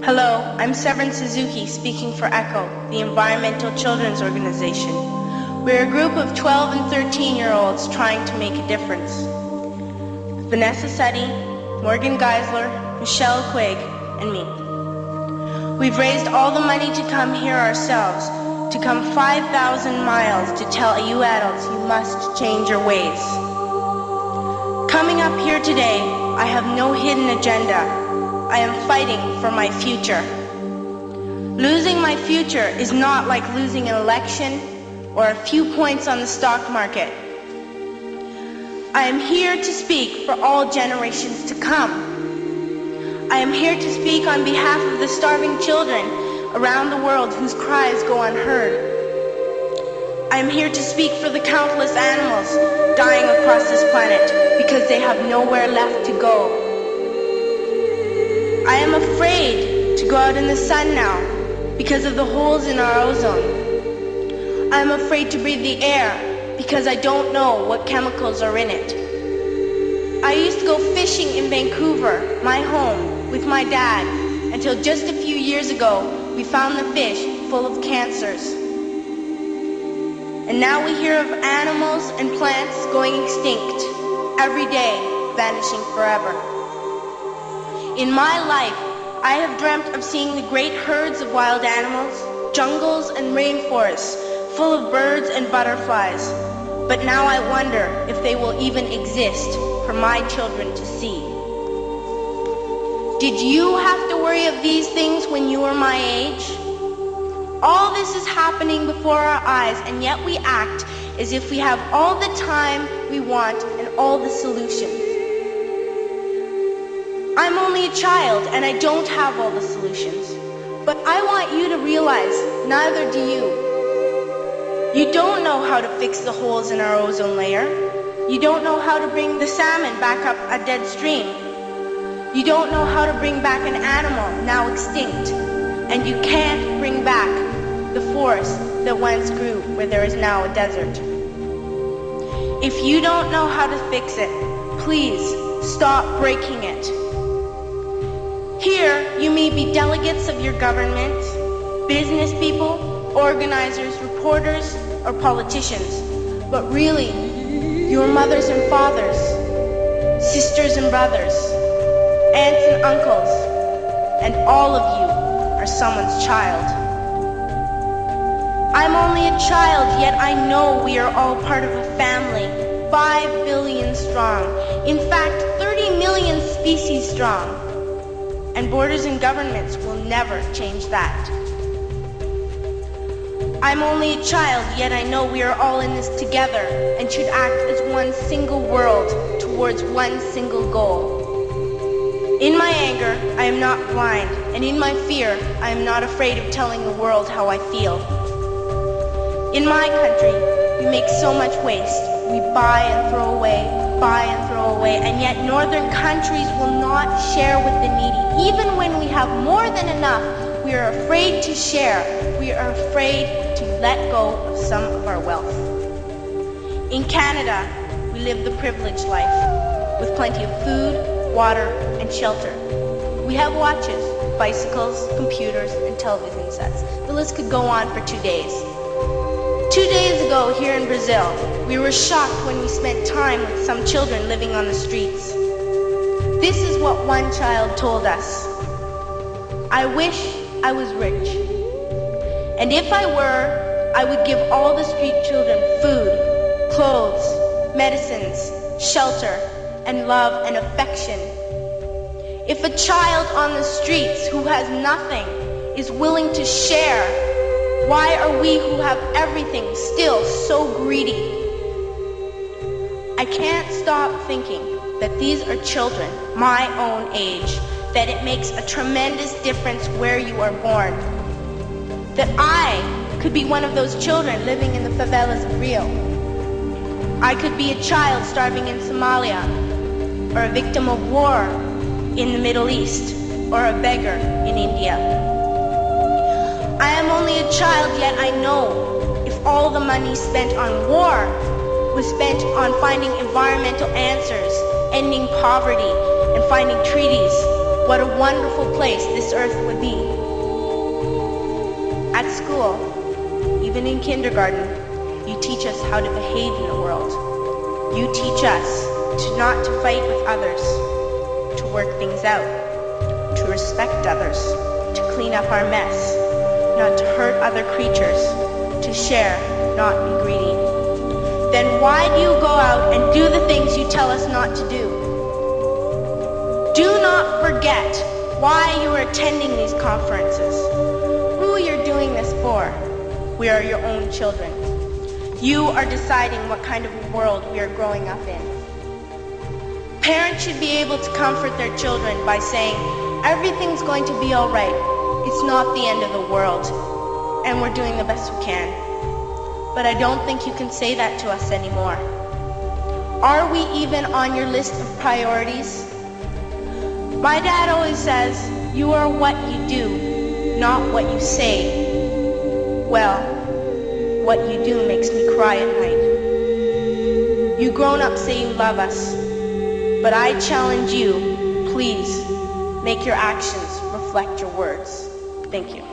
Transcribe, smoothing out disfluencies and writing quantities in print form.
Hello, I'm Severn Suzuki, speaking for ECHO, the Environmental Children's Organization. We're a group of 12 and 13-year-olds trying to make a difference. Vanessa Setti, Morgan Geisler, Michelle Quigg, and me. We've raised all the money to come here ourselves, to come 5,000 miles to tell you adults you must change your ways. Coming up here today, I have no hidden agenda. I am fighting for my future. Losing my future is not like losing an election or a few points on the stock market. I am here to speak for all generations to come. I am here to speak on behalf of the starving children around the world whose cries go unheard. I am here to speak for the countless animals dying across this planet because they have nowhere left to go. I am afraid to go out in the sun now because of the holes in our ozone. I am afraid to breathe the air because I don't know what chemicals are in it. I used to go fishing in Vancouver, my home, with my dad, until just a few years ago we found the fish full of cancers. And now we hear of animals and plants going extinct, every day vanishing forever. In my life, I have dreamt of seeing the great herds of wild animals, jungles and rainforests full of birds and butterflies. But now I wonder if they will even exist for my children to see. Did you have to worry of these things when you were my age? All this is happening before our eyes, and yet we act as if we have all the time we want and all the solutions. I'm only a child and I don't have all the solutions. But I want you to realize, neither do you. You don't know how to fix the holes in our ozone layer. You don't know how to bring the salmon back up a dead stream. You don't know how to bring back an animal now extinct. And you can't bring back the forest that once grew where there is now a desert. If you don't know how to fix it, please stop breaking it. Here, you may be delegates of your government, business people, organizers, reporters, or politicians, but really, your mothers and fathers, sisters and brothers, aunts and uncles, and all of you are someone's child. I'm only a child, yet I know we are all part of a family, 5 billion strong, in fact, 30 million species strong. And borders and governments will never change that. I'm only a child, yet I know we are all in this together and should act as one single world towards one single goal. In my anger, I am not blind, and in my fear, I am not afraid of telling the world how I feel. In my country, we make so much waste. We buy and throw away, and yet northern countries will not share with the needy. Even when we have more than enough, we are afraid to share. We are afraid to let go of some of our wealth. In Canada, we live the privileged life, with plenty of food, water, and shelter. We have watches, bicycles, computers, and television sets. The list could go on for 2 days. 2 days ago, here in Brazil, we were shocked when we spent time with some children living on the streets. This is what one child told us. I wish I was rich. And if I were, I would give all the street children food, clothes, medicines, shelter, and love and affection. If a child on the streets who has nothing is willing to share, why are we who have everything still so greedy? I can't stop thinking that these are children my own age, that it makes a tremendous difference where you are born. That I could be one of those children living in the favelas of Rio. I could be a child starving in Somalia, or a victim of war in the Middle East, or a beggar in India. I am only a child, yet I know if all the money spent on war was spent on finding environmental answers, ending poverty, and finding treaties what a wonderful place this earth would be. At school, even in kindergarten, you teach us how to behave in the world. You teach us not to fight with others, to work things out, to respect others, to clean up our mess, not to hurt other creatures, to share, not be greedy. Then why do you go out and do the things you tell us not to do? Do not forget why you are attending these conferences, who you're doing this for. We are your own children. You are deciding what kind of world we are growing up in. Parents should be able to comfort their children by saying, everything's going to be all right. It's not the end of the world, and we're doing the best we can. But I don't think you can say that to us anymore. Are we even on your list of priorities? My dad always says, you are what you do, not what you say. Well, what you do makes me cry at night. You grown-ups say you love us, but I challenge you, please, make your actions reflect your words. Thank you.